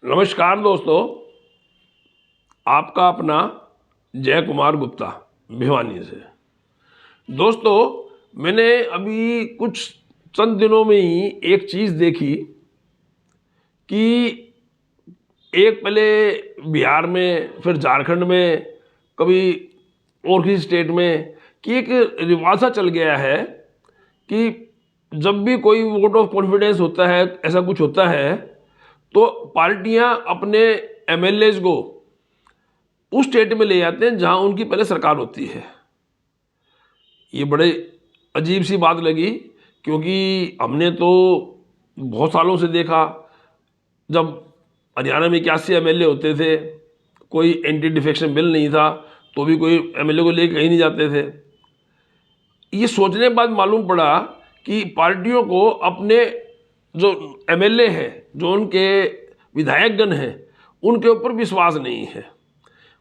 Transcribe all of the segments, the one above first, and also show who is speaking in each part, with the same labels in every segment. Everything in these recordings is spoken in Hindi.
Speaker 1: नमस्कार दोस्तों, आपका अपना जय कुमार गुप्ता भिवानी से। दोस्तों, मैंने अभी कुछ चंद दिनों में ही एक चीज़ देखी कि एक पहले बिहार में, फिर झारखंड में, कभी और किसी स्टेट में, कि एक रिवाज सा चल गया है कि जब भी कोई वोट ऑफ कॉन्फिडेंस होता है, ऐसा कुछ होता है, तो पार्टियां अपने एमएलएज को उस स्टेट में ले जाते हैं जहां उनकी पहले सरकार होती है। ये बड़े अजीब सी बात लगी, क्योंकि हमने तो बहुत सालों से देखा, जब हरियाणा में 81 एमएलए होते थे, कोई एंटी डिफेक्शन बिल नहीं था, तो भी कोई एमएलए को लेकर कहीं नहीं जाते थे। ये सोचने के बाद मालूम पड़ा कि पार्टियों को अपने जो एमएलए हैं, जो उनके विधायकगण हैं, उनके ऊपर विश्वास नहीं है।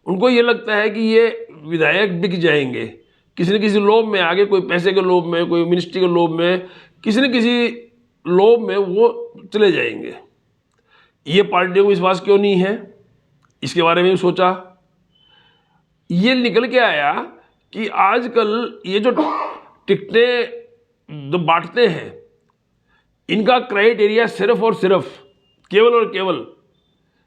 Speaker 1: उनको ये लगता है कि ये विधायक बिक जाएंगे, किसी न किसी लोभ में आगे, कोई पैसे के लोभ में, कोई मिनिस्ट्री के लोभ में, किसी न किसी लोभ में वो चले जाएंगे। ये पार्टियों को विश्वास क्यों नहीं है, इसके बारे में भी सोचा। ये निकल के आया कि आजकल ये जो टिकटें जो बांटते हैं, इनका क्राइटेरिया सिर्फ और सिर्फ, केवल और केवल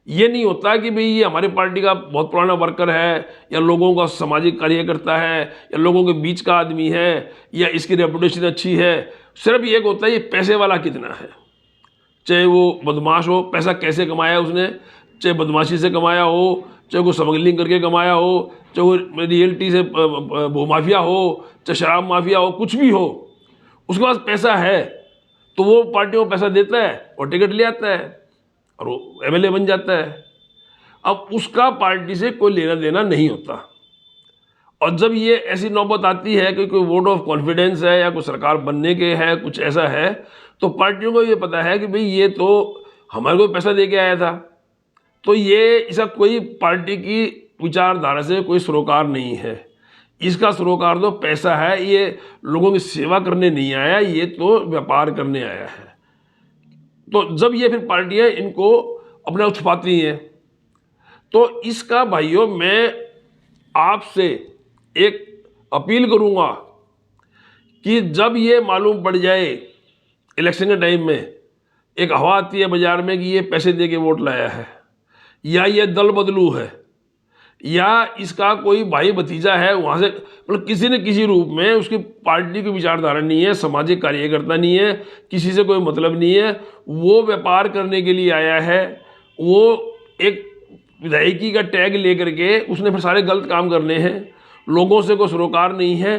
Speaker 1: ये नहीं होता कि भाई ये हमारी पार्टी का बहुत पुराना वर्कर है, या लोगों का सामाजिक कार्य करता है, या लोगों के बीच का आदमी है, या इसकी रेपुटेशन अच्छी है। सिर्फ ये होता है ये पैसे वाला कितना है। चाहे वो बदमाश हो, पैसा कैसे कमाया उसने, चाहे बदमाशी से कमाया हो, चाहे वो स्मगलिंग करके कमाया हो, चाहे वो रियल्टी से भूमाफिया हो, चाहे शराब माफिया हो, कुछ भी हो, उसके पास पैसा है तो वो पार्टियों को पैसा देता है और टिकट ले आता है और वो एमएलए बन जाता है। अब उसका पार्टी से कोई लेना देना नहीं होता। और जब ये ऐसी नौबत आती है कि कोई वोट ऑफ कॉन्फिडेंस है या कोई सरकार बनने के है, कुछ ऐसा है, तो पार्टियों को ये पता है कि भाई ये तो हमारे को पैसा दे के आया था, तो ये इसका कोई पार्टी की विचारधारा से कोई सरोकार नहीं है। इसका सरोकार तो पैसा है, ये लोगों की सेवा करने नहीं आया, ये तो व्यापार करने आया है। तो जब ये फिर पार्टियां इनको अपना छुपाती हैं, तो इसका भाइयों मैं आपसे एक अपील करूंगा कि जब ये मालूम पड़ जाए इलेक्शन के टाइम में, एक हवा आती है बाजार में कि ये पैसे दे के वोट लाया है, या ये दल बदलू है, या इसका कोई भाई भतीजा है वहाँ से, मतलब किसी न किसी रूप में उसकी पार्टी की विचारधारा नहीं है, सामाजिक कार्यकर्ता नहीं है, किसी से कोई मतलब नहीं है, वो व्यापार करने के लिए आया है, वो एक विधायकी का टैग लेकर के उसने फिर सारे गलत काम करने हैं, लोगों से कोई सरोकार नहीं है।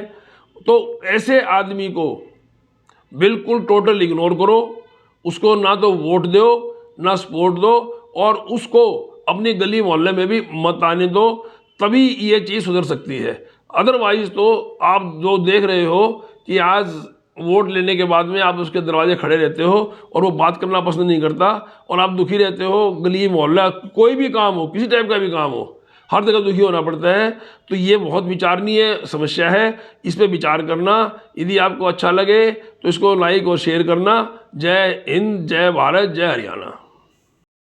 Speaker 1: तो ऐसे आदमी को बिल्कुल टोटल इग्नोर करो, उसको ना तो वोट दो ना सपोर्ट दो, और उसको अपनी गली मोहल्ले में भी मत आने दो, तभी ये चीज़ सुधर सकती है। अदरवाइज तो आप जो देख रहे हो कि आज वोट लेने के बाद में आप उसके दरवाजे खड़े रहते हो और वो बात करना पसंद नहीं करता, और आप दुखी रहते हो। गली मोहल्ला कोई भी काम हो, किसी टाइप का भी काम हो, हर जगह दुखी होना पड़ता है। तो ये बहुत विचारणीय समस्या है, इस पर विचार करना। यदि आपको अच्छा लगे तो इसको लाइक और शेयर करना। जय हिंद, जय भारत, जय हरियाणा।